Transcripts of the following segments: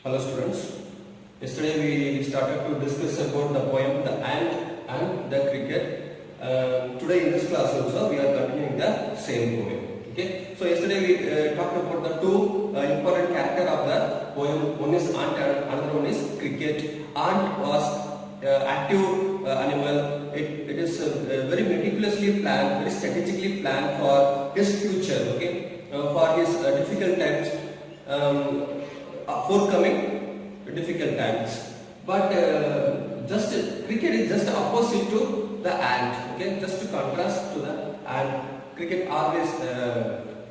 Hello students. Yesterday we started to discuss about the poem The Ant and the Cricket. Today in this class also we are continuing the same poem. Okay. So yesterday we talked about the two important character of the poem. One is ant and another one is cricket. Ant was active animal. It is very meticulously planned, very strategically planned for his future. Okay. For his difficult times. Forthcoming difficult times, but just cricket is just opposite to the ant. Okay, just to contrast to the ant. Cricket always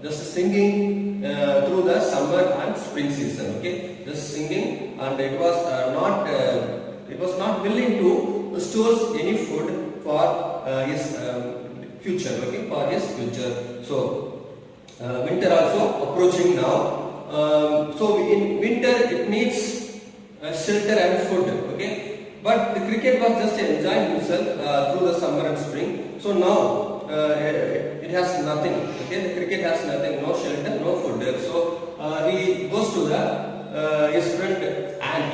just singing through the summer and spring season. Okay, just singing, and it was not willing to store any food for his future. Okay, for his future. So winter also approaching now. So in winter it needs shelter and food, okay, but the cricket was just enjoying himself through the summer and spring. So now it has nothing, okay, the cricket has nothing, no shelter, no food. So he goes to the his friend ant,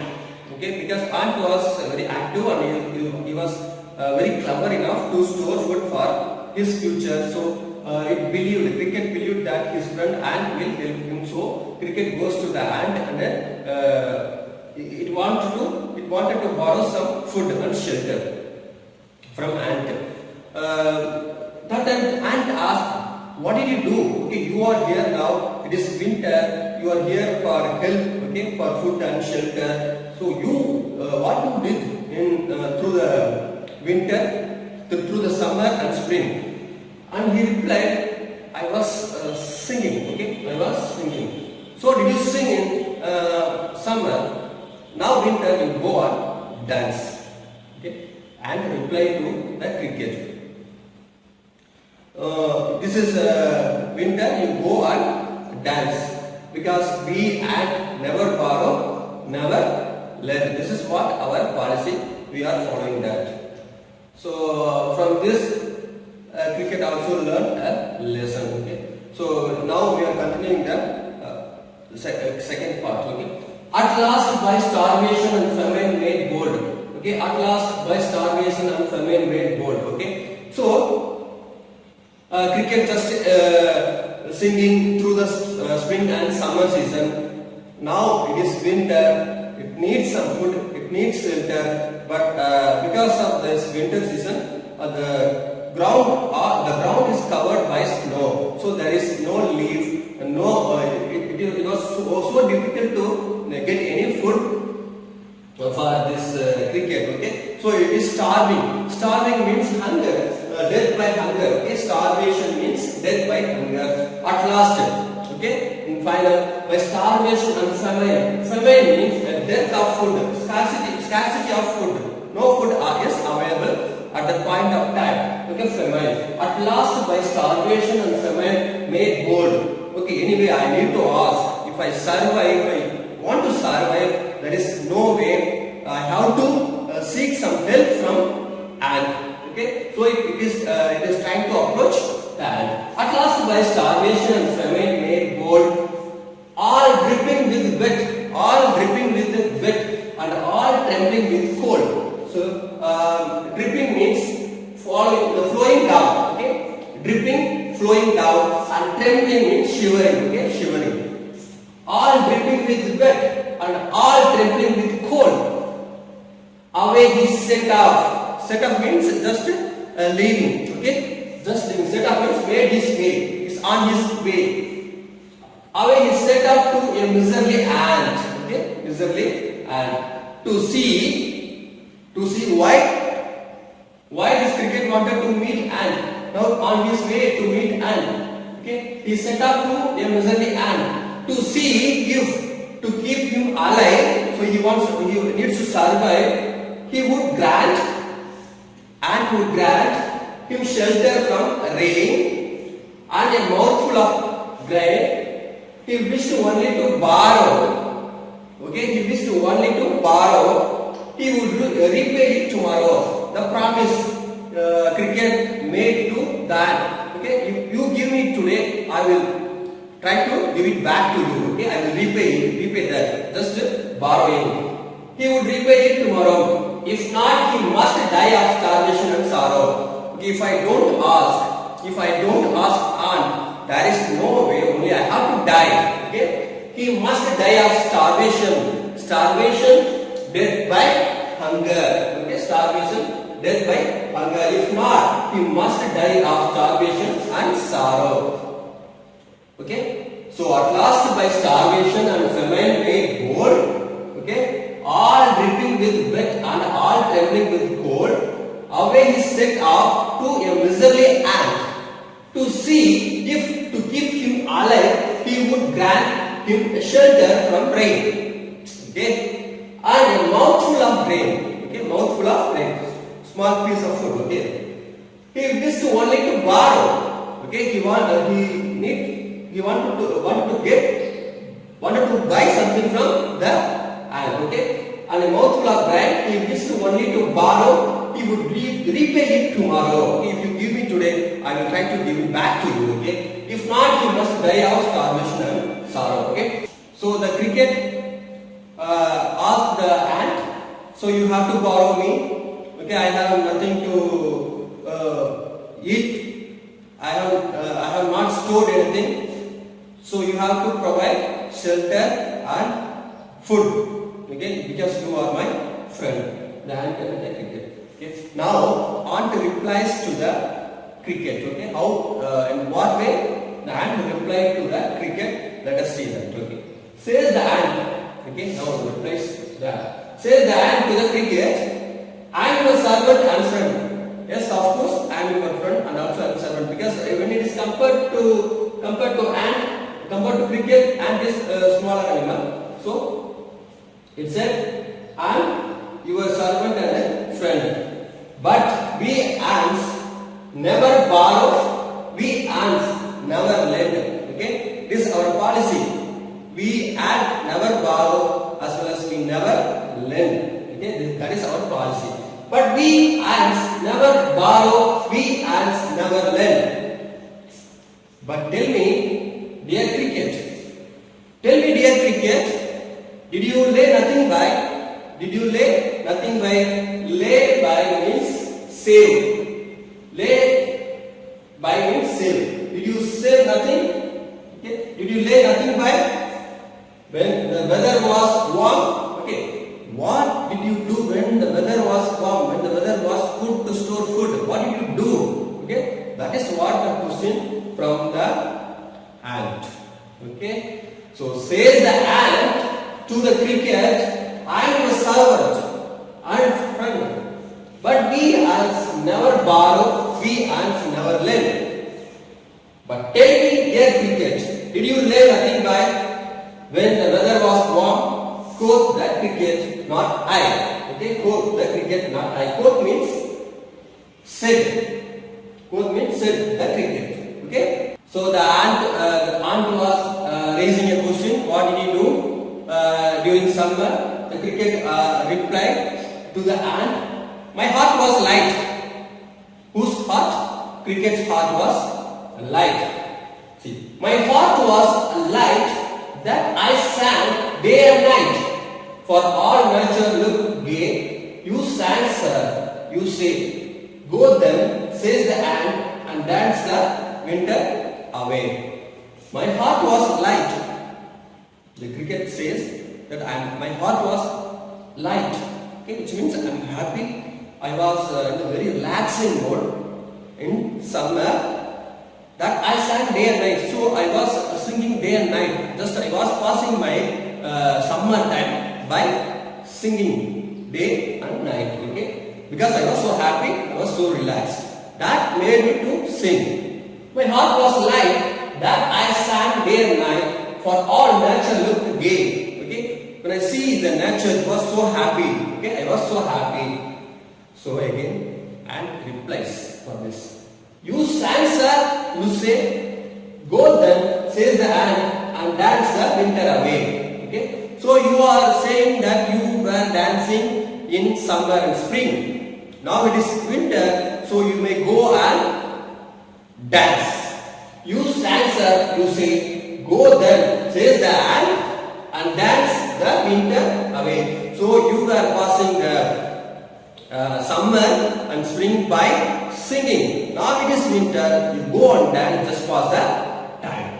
okay, because ant was very active and he was very clever enough to store food for his future. So cricket believed that his friend ant will help him. So cricket goes to the ant and it wanted to borrow some food and shelter from ant. That time ant asked, "What did you do? Okay, you are here now. It is winter. You are here for help. Okay, for food and shelter. So what you did in through the winter, through the summer and spring?" And he replied, "I was singing, okay, I was singing." "So did you sing in summer? Now winter you go on dance." Okay, and reply to the cricket. This is winter you go and dance, because we ant never borrow, never lend. This is what our policy, we are following that. So from this cricket also learned a lesson. Okay, so now we are continuing the second part. Okay, at last by starvation and famine made bold. Okay, at last by starvation and famine made bold. Okay, so cricket just singing through the spring and summer season. Now it is winter. It needs some food. It needs shelter. But because of this winter season, the ground is covered by snow, so there is no leaf, no. It was so difficult to get any food for this cricket. Okay, so it is starving. Starving means hunger, death by hunger. Okay, starvation means death by hunger. At last, okay, in final, by starvation and famine. Famine means death of food, scarcity of food. No food is available at the point of time. Okay, famine. At last by starvation and famine made bold. Okay, anyway I need to ask, if I survive, I want to survive, there is no way, I have to seek some help from ant. Okay, so it is trying to approach the ant. At last by starvation and famine made bold, all dripping with wet, all dripping with wet and all trembling with cold. So dripping means flowing down. Okay, dripping, flowing down, and trembling means shivering. Okay, shivering. All dripping with wet and all trembling with cold. Away he set off. Set off means just leaving. Okay, just leaving. Set off means made his way. Is on his way. Away he set off to a miserly ant. Okay, miserly ant, to see why this cricket wanted to meet ant. Now on his way to meet ant, okay, he set up to a miserly ant to see if, to keep him alive. So he needs to survive. He would grant, ant would grant him shelter from rain and a mouthful of grain. He wished only to borrow. Okay, he wished only to borrow. He would repay it tomorrow. The promise cricket made to that. Okay, if you give me today, I will try to give it back to you. Okay, I will repay that. Just borrowing. He would repay it tomorrow. If not, he must die of starvation and sorrow. Okay, if I don't ask aunt, there is no way, only I have to die. Okay, he must die of starvation. Starvation, death by hunger. Okay, starvation, death by hunger. If not, he must die of starvation and sorrow. Okay, so at last by starvation and famine made bold. Okay, all dripping with wet and all trembling with cold, away he set off to a miserly ant to see if to keep him alive he would grant him a shelter from rain. Okay, and a mouthful of grain. Okay, mouthful of grain, small piece of food. Okay, he wished only to borrow. Okay, he wanted to buy something from the ant. Okay, and a mouthful of grain, he wished only to borrow. He would repay it tomorrow. If you give me today, I will try to give it back to you. Okay, if not, you must die of starvation and sorrow. Okay, so the cricket asked the ant, so you have to borrow me. Okay, I have nothing to eat. I have not stored anything, so you have to provide shelter and food. Okay, because you are my friend. The ant and the cricket. Okay. Now, ant replies to the cricket. Okay, how in what way the ant replied to the cricket? Let us see that. Okay, says the ant. Okay, now replies that. Says the ant to the cricket, I am your servant and friend. Yes, of course, I am your friend and also I am servant, because when it is compared to ant, compared to cricket, ant is a smaller animal. So it said, I am your servant and a friend. But we ants never borrow, we ants never lend. Okay, this is our policy. We ants never borrow as well as we never lend. Okay, that is our policy. But we ants never borrow, we ants never lend. But tell me, dear cricket, did you lay nothing by? Did you lay nothing by? Lay by means save. Lay by means save. Did you save nothing? Okay. Did you lay nothing by? When the weather was warm. Okay. What did you do when the weather was warm? When the weather was good to store food? What did you do? Okay. That is what the question from the ant. Okay. So says the ant to the cricket, I am a servant and friend. But we ants never borrow, we ants never lend. But tell me, dear cricket, did you lay nothing by when the weather was warm? Quoth the cricket, not I. Okay, quoth the cricket, not I. Quoth means said. Quoth means said the cricket. Okay. So the ant was raising a question. What did he do during summer? The cricket replied to the ant, my heart was light. Whose heart? Cricket's heart was light. See, my heart was light that I sang day and night. For all nature looked gay. You sang, sir. You say, go then, says the ant, and dance the winter away. My heart was light. The cricket says that my heart was light. Okay, which means I am happy. I was in a very relaxing mode in summer. That I sang day and night. So I was singing day and night. Just I was passing my summer time by singing day and night. Okay, because I was so happy, I was so relaxed. That made me to sing. My heart was light that I sang day and night. For all nature looked gay. Okay, when I see the nature, it was so happy. Okay, I was so happy. So again, ant replies for this. You sang, sir, you say, go then, says the ant, and dance the winter away. Okay, so you are saying that you were dancing in summer and spring. Now it is winter, so you may go and dance. You sang, sir, you say, go then, says the ant, and dance the winter away. So you were passing the summer and spring by singing. Now it is winter, you go on dance, just pass the time.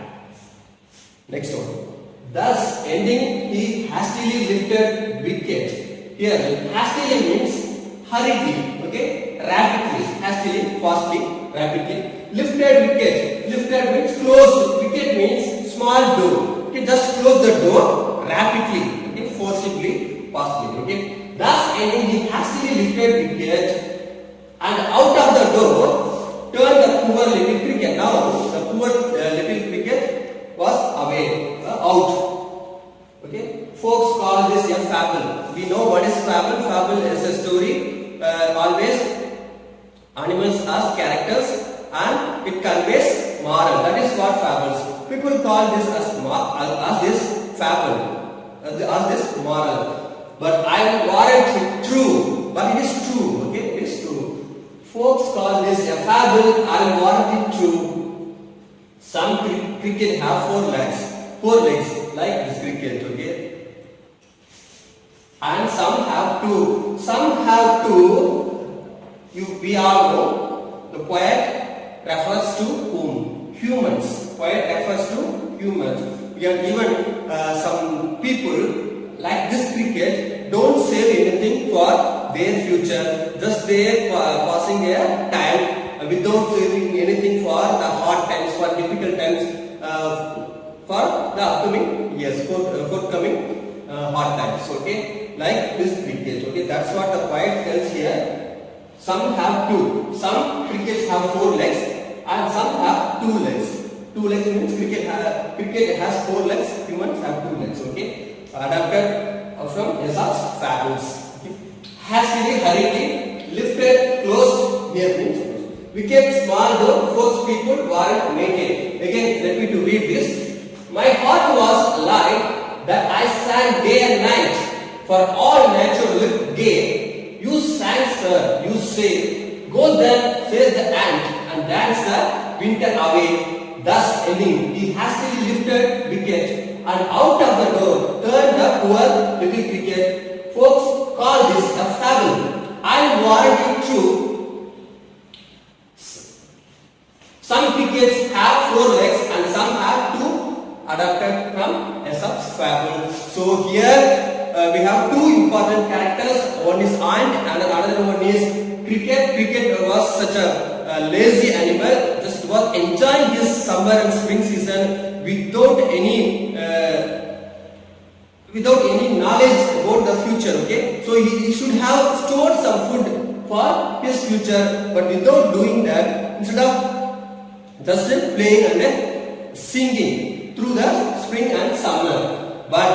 Next one. Thus ending, he hastily lifted wicket. Here, hastily means hurriedly, okay, rapidly, hastily, fastly, rapidly. Lifted wicket. Lifted means closed. Wicket means small door. Okay, just close the door rapidly, okay, forcibly, fastly, okay. Thus ending, he hastily lifted wicket and out of the door turned the poor little cricket. Now the poor little cricket was away, out. Okay, folks call this a fable. We know what is fable. Fable is a story. Always animals as characters and it conveys moral. That is what fables. People call this as this fable, as this moral. But I warrant it true. But it is true. Okay, it is true. Folks call this a fable. I warrant it true. Some cricket have 4 legs. 4 legs. Like this cricket, okay, and some have 2. Some have 2. We all know the poet refers to whom? Humans. Poet refers to humans. We have given some people like this cricket don't save anything for their future. Just they passing their time without saving anything for the hard times, for difficult times. For the upcoming years, forthcoming hard times, okay, like this cricket, okay, that's what the poet tells here. Some have 2, some crickets have 4 legs and some have 2 legs. 2 legs means cricket has 4 legs, humans have 2 legs, okay, adapted from Aesop's fables. Okay. Hastily, hurriedly, lifted, closed, here means wicket, small door, folks people warrant naked. Again, let me to read this. My heart was light that I sang day and night, for all nature looked gay. You sang, sir, you say, go then, says the ant, and dance the winter away. Thus ending, he hastily lifted wicket, and out of the door turned the poor little cricket. Folks call this a fable. I warrant it true. Some crickets have 4 legs and some have 2. Adapted from Aesop's fable. So here we have 2 important characters. One is ant and another one is cricket. Cricket was such a lazy animal. Just was enjoying his summer and spring season without any knowledge about the future. Okay, so he should have stored some food for his future, but without doing that, instead of just playing and singing through the spring and summer. But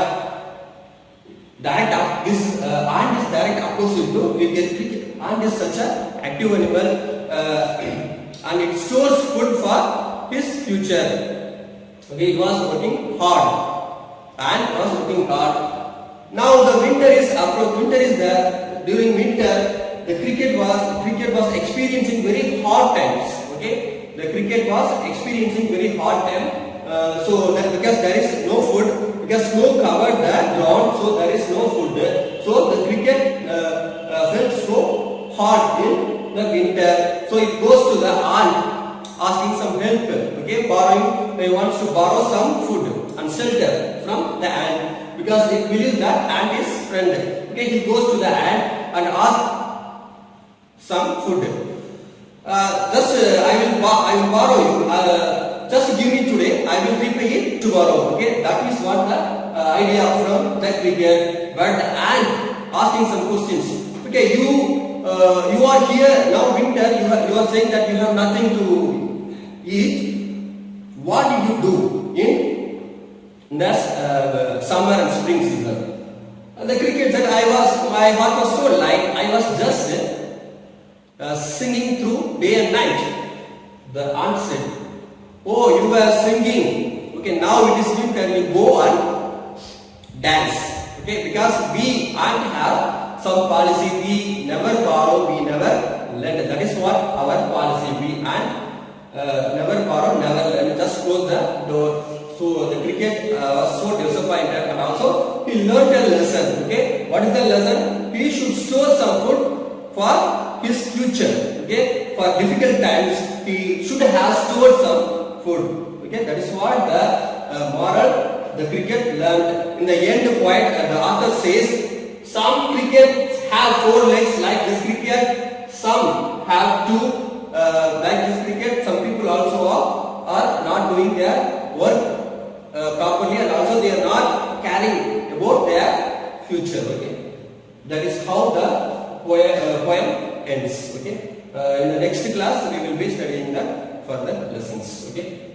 this ant is direct opposite to cricket. Ant is such an active animal and it stores food for his future. Okay, it was working hard. Ant was working hard. Now the winter is approach. Winter is there. During winter, the cricket was experiencing very hard times. Okay, the cricket was experiencing very hard time. So that because there is no food, because snow covered the ground, so there is no food there. So the cricket felt so hard in the winter. So it goes to the ant asking some help. Okay, he wants to borrow some food and shelter from the ant because it believes that ant is friend. Okay, he goes to the ant and asks some food. I will borrow you. Just give me today, I will repay it tomorrow. Okay, that is what the idea from the cricket. But the ant asking some questions. Okay, you are here now, winter. You are saying that you have nothing to eat. What did you do in the summer and spring season? And the cricket said, my heart was so light. I was just singing through day and night. The ant said, oh, you were singing. Okay, now it is winter, you go and dance. Okay, because we ant have some policy. We never borrow, we never lend. That is what our policy. We ant never borrow, never lend. Just close the door. So the cricket was so disappointed, and also he learned a lesson. Okay, What is the lesson? He should store some food for his future. Okay, for difficult times, he should have stored some food. Okay, that is what the moral the cricket learned. In the end point, the author says, some crickets have 4 legs like this cricket, some have 2 like this cricket. Some people also are not doing their work properly, and also they are not caring about their future. Okay, that is how the poem ends. Okay, in the next class we will be studying the further lessons. Okay.